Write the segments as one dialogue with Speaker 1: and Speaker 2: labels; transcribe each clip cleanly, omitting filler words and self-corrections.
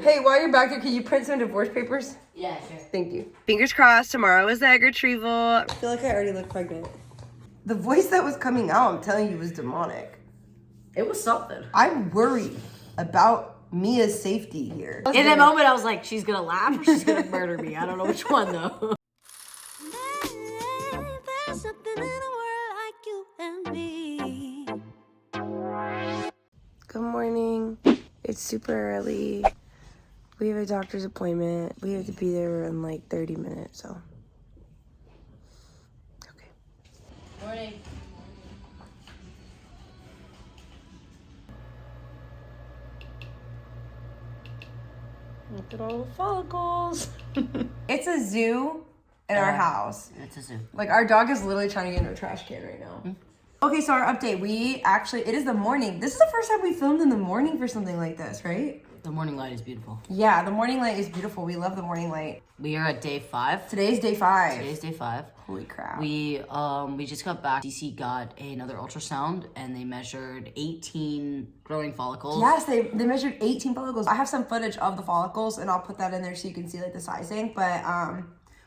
Speaker 1: Hey, while you're back there, can you print some divorce papers?
Speaker 2: Yeah, sure.
Speaker 1: Thank you. Fingers crossed, tomorrow is the egg retrieval. I feel like I already look pregnant. The voice that was coming out, I'm telling you, was demonic.
Speaker 2: It was something.
Speaker 1: I'm worried about Mia's safety here.
Speaker 2: In that moment, I was like, she's gonna laugh or she's gonna murder me. I don't know which one, though.
Speaker 3: There's something in a world like you and me.
Speaker 1: Good morning. It's super early. We have a doctor's appointment. We have to be there in like 30 minutes, so. Okay.
Speaker 2: Morning.
Speaker 1: Look at all the follicles. It's a zoo in our house.
Speaker 2: It's a zoo.
Speaker 1: Like, our dog is literally trying to get into a trash can right now. Okay, so our update. It is the morning. This is the first time we filmed in the morning for something like this, right?
Speaker 2: The morning light is beautiful.
Speaker 1: Yeah, the morning light is beautiful. We love the morning light.
Speaker 2: We are at day 5.
Speaker 1: Today's day 5.
Speaker 2: Today's day 5.
Speaker 1: Holy crap.
Speaker 2: We just got back. TTC got another ultrasound and they measured 18 growing follicles.
Speaker 1: Yes, they measured 18 follicles. I have some footage of the follicles and I'll put that in there so you can see like the sizing. But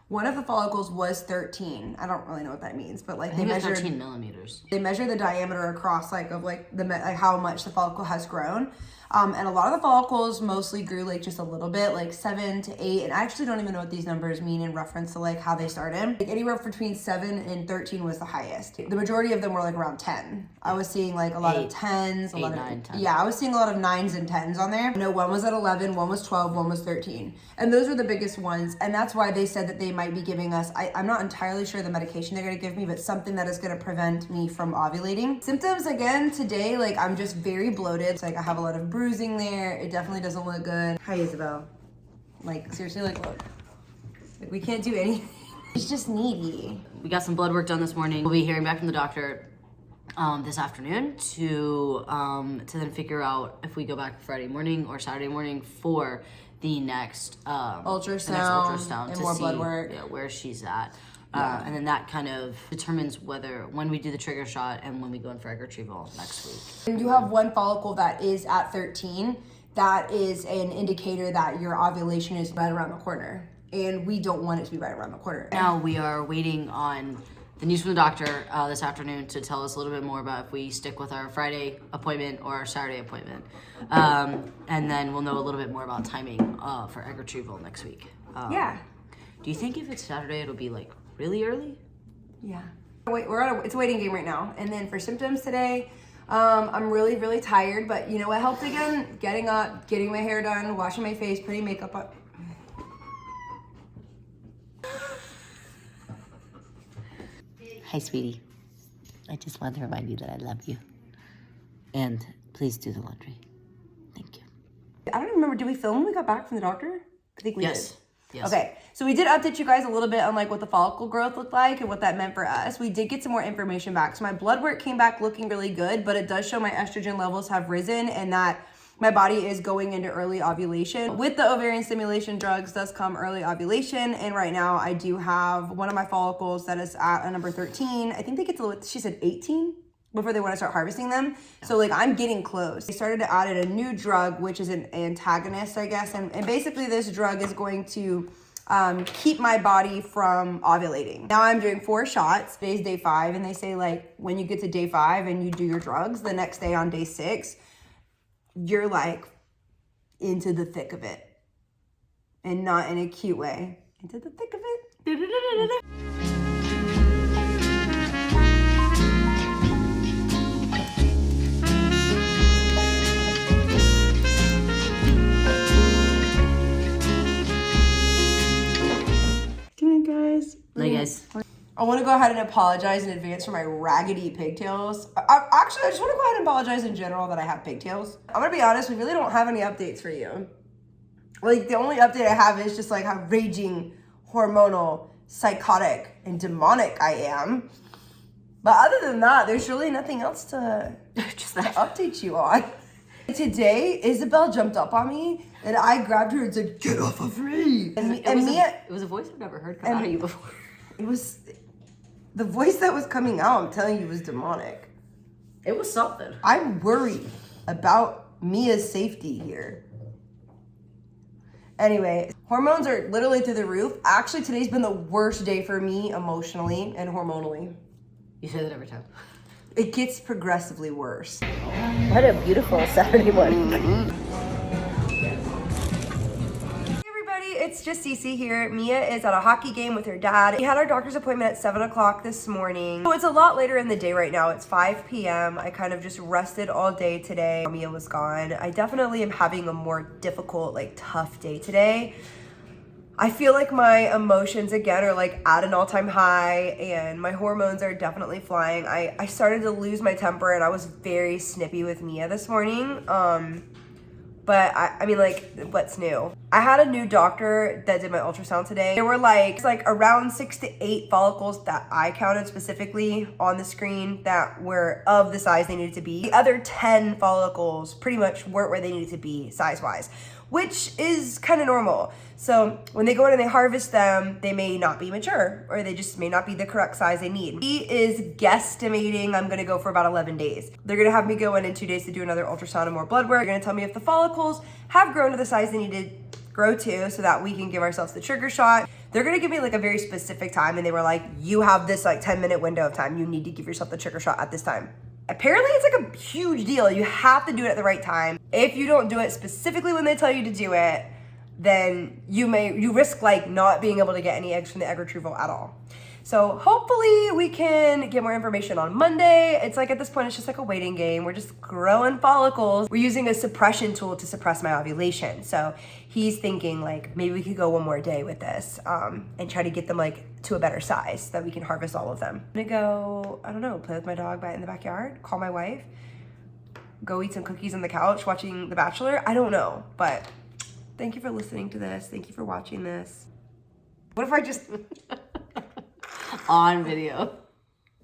Speaker 1: one of the follicles was 13. I don't really know what that means, but like
Speaker 2: I think it was 13 millimeters.
Speaker 1: They measure the diameter across like how much the follicle has grown. And a lot of the follicles mostly grew like just a little bit, like 7 to 8. And I actually don't even know what these numbers mean in reference to like how they started. Like anywhere between 7 and 13 was the highest. The majority of them were like around 10. I was seeing like a lot of 10s, a lot of
Speaker 2: 9, 10.
Speaker 1: Yeah, I was seeing a lot of 9s and 10s on there. No, one was at 11, one was 12, one was 13. And those were the biggest ones. And that's why they said that they might be giving us, I'm not entirely sure the medication they're gonna give me, but something that is gonna prevent me from ovulating. Symptoms again today, like I'm just very bloated. It's like I have a lot of bruising there. It definitely doesn't look good. Hi, Isabel. Like seriously, like look. Like we can't do anything. It's just needy.
Speaker 2: We got some blood work done this morning. We'll be hearing back from the doctor this afternoon to then figure out if we go back Friday morning or Saturday morning for the next ultrasound
Speaker 1: and
Speaker 2: to
Speaker 1: more
Speaker 2: see
Speaker 1: blood work.
Speaker 2: Where she's at. And then that kind of determines when we do the trigger shot and when we go in for egg retrieval next week.
Speaker 1: And you have one follicle that is at 13. That is an indicator that your ovulation is right around the corner. And we don't want it to be right around the corner.
Speaker 2: Now we are waiting on the news from the doctor this afternoon to tell us a little bit more about if we stick with our Friday appointment or our Saturday appointment. And then we'll know a little bit more about timing for egg retrieval next week.
Speaker 1: Yeah.
Speaker 2: Do you think if it's Saturday, it'll be like really early?
Speaker 1: Yeah. Wait, it's a waiting game right now. And then for symptoms today, I'm really, really tired. But you know what helped again? Getting up, getting my hair done, washing my face, putting makeup on.
Speaker 2: Hi, sweetie. I just want to remind you that I love you. And please do the laundry. Thank you.
Speaker 1: I don't remember. Did we film when we got back from the doctor? I think we did.
Speaker 2: Yes.
Speaker 1: Okay, so we did update you guys a little bit on like what the follicle growth looked like and what that meant for us. We did get some more information back. So my blood work came back looking really good, but it does show my estrogen levels have risen and that my body is going into early ovulation. With the ovarian stimulation drugs does come early ovulation. And right now I do have one of my follicles that is at a number 13. I think they get to, she said 18 before they want to start harvesting them. So like I'm getting close. They started to add in a new drug, which is an antagonist, I guess. And basically this drug is going to keep my body from ovulating. Now I'm doing 4 shots. Today's day 5. And they say like when you get to day 5 and you do your drugs, the next day on day 6, you're like into the thick of it. And not in a cute way. Into the thick of it.
Speaker 2: Hey guys.
Speaker 1: I want to go ahead and apologize in advance for my raggedy pigtails. I just want to go ahead and apologize in general that I have pigtails. I'm going to be honest, we really don't have any updates for you. Like, the only update I have is just like how raging, hormonal, psychotic, and demonic I am. But other than that, there's really nothing else to update you on. Today, Isabel jumped up on me, and I grabbed her and said, "Get off of me!"
Speaker 2: It was a voice I've never heard come out of you before.
Speaker 1: It was the voice that was coming out. I'm telling you, was demonic.
Speaker 2: It was something.
Speaker 1: I'm worried about Mia's safety here. Anyway, hormones are literally through the roof. Actually, today's been the worst day for me emotionally and hormonally.
Speaker 2: You say that every time.
Speaker 1: It gets progressively worse.
Speaker 2: What a beautiful Saturday morning.
Speaker 1: It's just Cece here. Mia is at a hockey game with her dad. We had our doctor's appointment at 7 o'clock this morning. So it's a lot later in the day right now. It's 5 p.m. I kind of just rested all day today. Mia was gone. I definitely am having a more difficult, like tough day today. I feel like my emotions again are like at an all-time high and my hormones are definitely flying. I started to lose my temper and I was very snippy with Mia this morning. But I mean, like, what's new? I had a new doctor that did my ultrasound today. There were like around 6 to 8 follicles that I counted specifically on the screen that were of the size they needed to be. The other 10 follicles pretty much weren't where they needed to be size-wise, which is kind of normal. So when they go in and they harvest them, they may not be mature or they just may not be the correct size they need. He is guesstimating I'm gonna go for about 11 days. They're gonna have me go in 2 days to do another ultrasound and more blood work. They're gonna tell me if the follicles have grown to the size they need to grow to so that we can give ourselves the trigger shot. They're gonna give me like a very specific time and they were like, you have this like 10-minute window of time. You need to give yourself the trigger shot at this time. Apparently it's like a huge deal. You have to do it at the right time. If you don't do it specifically when they tell you to do it, then you risk like not being able to get any eggs from the egg retrieval at all. So hopefully we can get more information on Monday. It's like at this point, it's just like a waiting game. We're just growing follicles. We're using a suppression tool to suppress my ovulation. So he's thinking like, maybe we could go one more day with this and try to get them like to a better size so that we can harvest all of them. I'm gonna go, I don't know, play with my dog in the backyard, call my wife, go eat some cookies on the couch watching The Bachelor. I don't know, but thank you for listening to this. Thank you for watching this. What if I just...
Speaker 2: On video.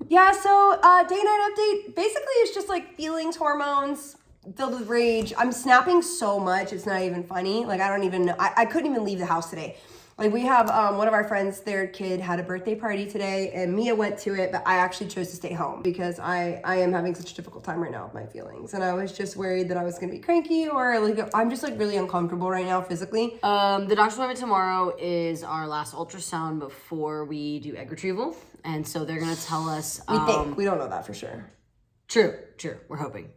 Speaker 1: Yeah, so day-night update. Basically, it's just like feelings, hormones, filled with rage. I'm snapping so much, it's not even funny. Like, I don't even know. I couldn't even leave the house today. Like, we have one of our friends, their kid had a birthday party today, and Mia went to it, but I actually chose to stay home because I am having such a difficult time right now with my feelings. And I was just worried that I was going to be cranky or like, I'm just like really uncomfortable right now physically.
Speaker 2: The doctor's appointment tomorrow is our last ultrasound before we do egg retrieval. And so they're going to tell us.
Speaker 1: We think. We don't know that for sure.
Speaker 2: True. We're hoping.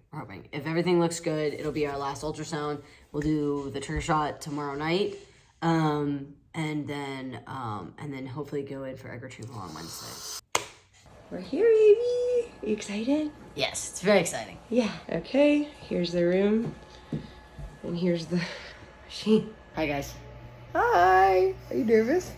Speaker 2: If everything looks good, it'll be our last ultrasound. We'll do the trigger shot tomorrow night. And then hopefully go in for egg retrieval on Wednesday.
Speaker 1: We're here, baby. Are you excited?
Speaker 2: Yes, it's very exciting.
Speaker 1: Yeah. Okay, here's the room. And here's the machine.
Speaker 2: Hi, guys.
Speaker 1: Hi. Are you nervous?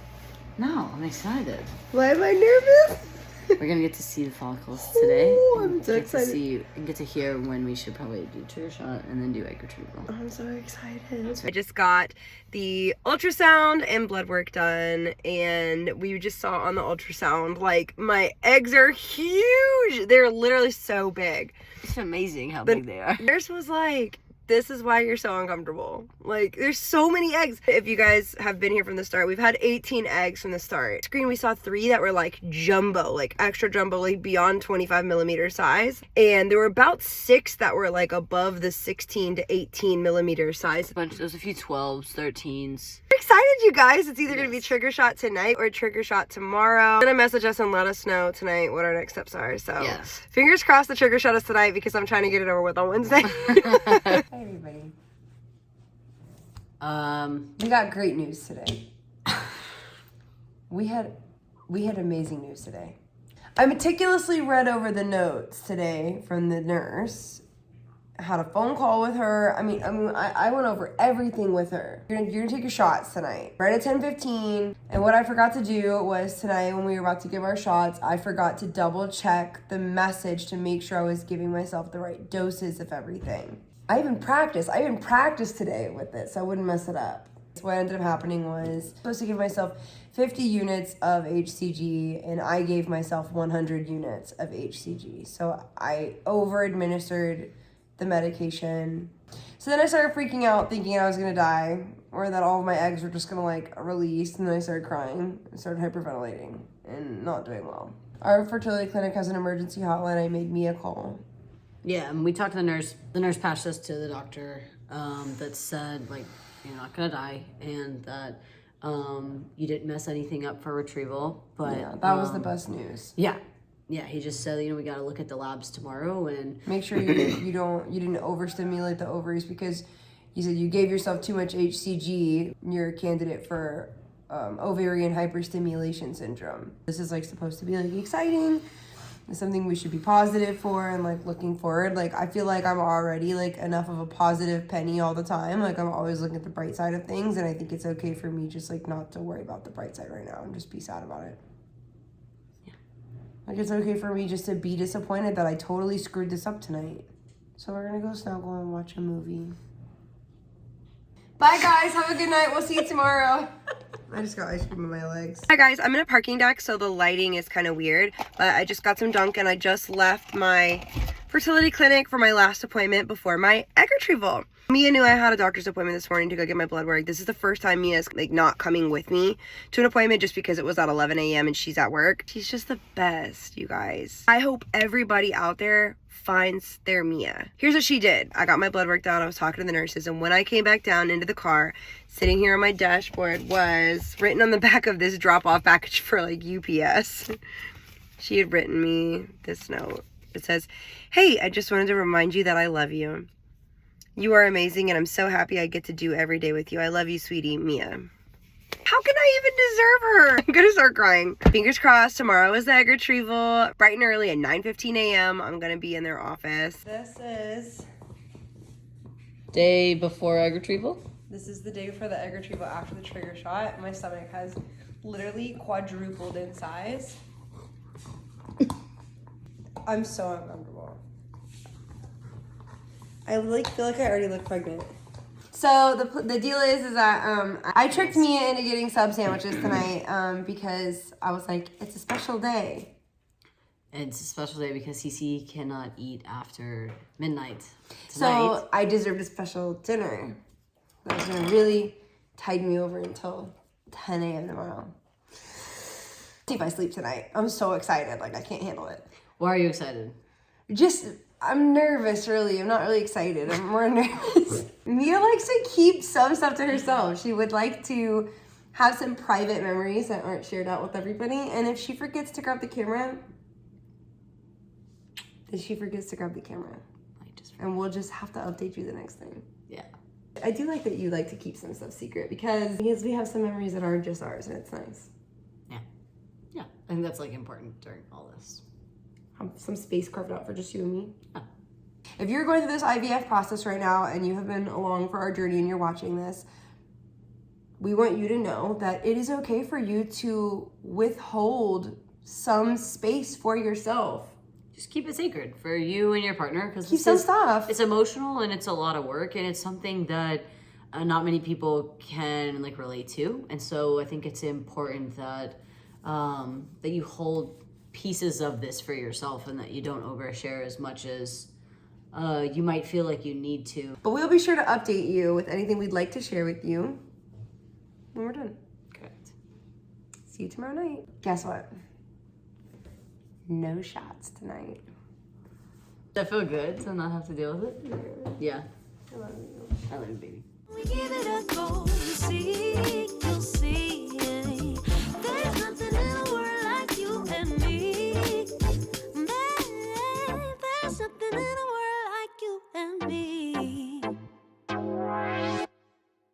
Speaker 2: No, I'm excited.
Speaker 1: Why am I nervous?
Speaker 2: We're gonna get to see the follicles today.
Speaker 1: Ooh, I'm so excited.
Speaker 2: To see and get to hear when we should probably do trigger shot and then do egg retrieval.
Speaker 1: I'm so excited. I just got the ultrasound and blood work done, and we just saw on the ultrasound, like, my eggs are huge. They're literally so big.
Speaker 2: It's amazing how big they are.
Speaker 1: Nurse was like, this is why you're so uncomfortable. Like, there's so many eggs. If you guys have been here from the start, we've had 18 eggs from the start. Screen, we saw 3 that were like jumbo, like extra jumbo, like beyond 25 millimeter size. And there were about 6 that were like above the 16 to 18 millimeter size.
Speaker 2: There's a few 12s, 13s.
Speaker 1: We're excited, you guys. It's either gonna be trigger shot tonight or trigger shot tomorrow. They're gonna message us and let us know tonight what our next steps are. So
Speaker 2: yes.
Speaker 1: Fingers crossed the trigger shot is tonight because I'm trying to get it over with on Wednesday. Hi, everybody. We got great news today. We had amazing news today. I meticulously read over the notes today from the nurse. I had a phone call with her. I went over everything with her. You're gonna take your shots tonight, right at 10:15. And what I forgot to do was tonight when we were about to give our shots, I forgot to double check the message to make sure I was giving myself the right doses of everything. I even practiced today with it so I wouldn't mess it up. So what ended up happening was I was supposed to give myself 50 units of HCG and I gave myself 100 units of HCG. So I over-administered the medication. So then I started freaking out thinking I was gonna die or that all of my eggs were just gonna like release, and then I started crying and started hyperventilating and not doing well. Our fertility clinic has an emergency hotline. I made Mia call.
Speaker 2: Yeah, and we talked to the nurse. The nurse passed us to the doctor that said, like, you're not gonna die, and that you didn't mess anything up for retrieval. But
Speaker 1: Yeah, that was the best news.
Speaker 2: Yeah, he just said, we got to look at the labs tomorrow and
Speaker 1: make sure you didn't overstimulate the ovaries, because you said you gave yourself too much HCG. You're a candidate for ovarian hyperstimulation syndrome. This is like supposed to be like exciting. It's something we should be positive for and like looking forward. Like I feel like I'm already like enough of a positive penny all the time. Like I'm always looking at the bright side of things, and I think it's okay for me just like not to worry about the bright side right now and just be sad about it. Yeah. Like it's okay for me just to be disappointed that I totally screwed this up tonight. So we're gonna go snuggle and watch a movie. Bye guys, have a good night. We'll see you tomorrow. I just got ice cream in my legs. Hi guys, I'm in a parking deck, so the lighting is kind of weird, but I just got some Dunkin'. I just left my fertility clinic for my last appointment before my egg retrieval. Mia knew I had a doctor's appointment this morning to go get my blood work. This is the first time Mia's like not coming with me to an appointment just because it was at 11 a.m. and she's at work. She's just the best, you guys. I hope everybody out there finds their Mia. Here's what she did. I got my blood work done. I was talking to the nurses, and when I came back down into the car, sitting here on my dashboard was written on the back of this drop-off package for like UPS. She had written me this note. It says, "Hey, I just wanted to remind you that I love you. You are amazing, and I'm so happy I get to do every day with you. I love you, sweetie, Mia." How can I even deserve her? I'm gonna start crying. Fingers crossed, tomorrow is the egg retrieval. Bright and early at 9:15 a.m. I'm gonna be in their office. This is
Speaker 2: day before egg retrieval.
Speaker 1: This is the day before the egg retrieval after the trigger shot. My stomach has literally quadrupled in size. I'm so uncomfortable. I like feel like I already look pregnant. So the deal is that I tricked Mia into getting sub sandwiches tonight because I was like, it's a special day.
Speaker 2: It's a special day because Cece cannot eat after midnight tonight.
Speaker 1: So I deserved a special dinner. That's gonna really tide me over until 10 a.m. tomorrow. See if I sleep tonight. I'm so excited. Like I can't handle it.
Speaker 2: Why are you excited?
Speaker 1: I'm nervous, really. I'm not really excited. I'm more nervous. Mia likes to keep some stuff to herself. She would like to have some private memories that aren't shared out with everybody. And if she forgets to grab the camera, then she forgets to grab the camera. And we'll just have to update you the next time.
Speaker 2: Yeah.
Speaker 1: I do like that you like to keep some stuff secret because we have some memories that aren't just ours, and it's nice.
Speaker 2: Yeah. Yeah. I think that's like important during all this.
Speaker 1: Have some space carved out for just you and me. Oh. If you're going through this IVF process right now and you have been along for our journey and you're watching this, we want you to know that it is okay for you to withhold some space for yourself.
Speaker 2: Just keep it sacred for you and your partner, because
Speaker 1: keep some stuff. It's
Speaker 2: emotional and it's a lot of work, and it's something that not many people can like relate to. And so I think it's important that that you hold pieces of this for yourself and that you don't overshare as much as you might feel like you need to. But we'll be sure to update you with anything we'd like to share with you when we're done. Correct.
Speaker 1: See you tomorrow night. Guess what? No shots tonight.
Speaker 2: Does that feel good to not have to deal with it? Yeah.
Speaker 1: I love you.
Speaker 2: I love you, baby.
Speaker 3: We give it a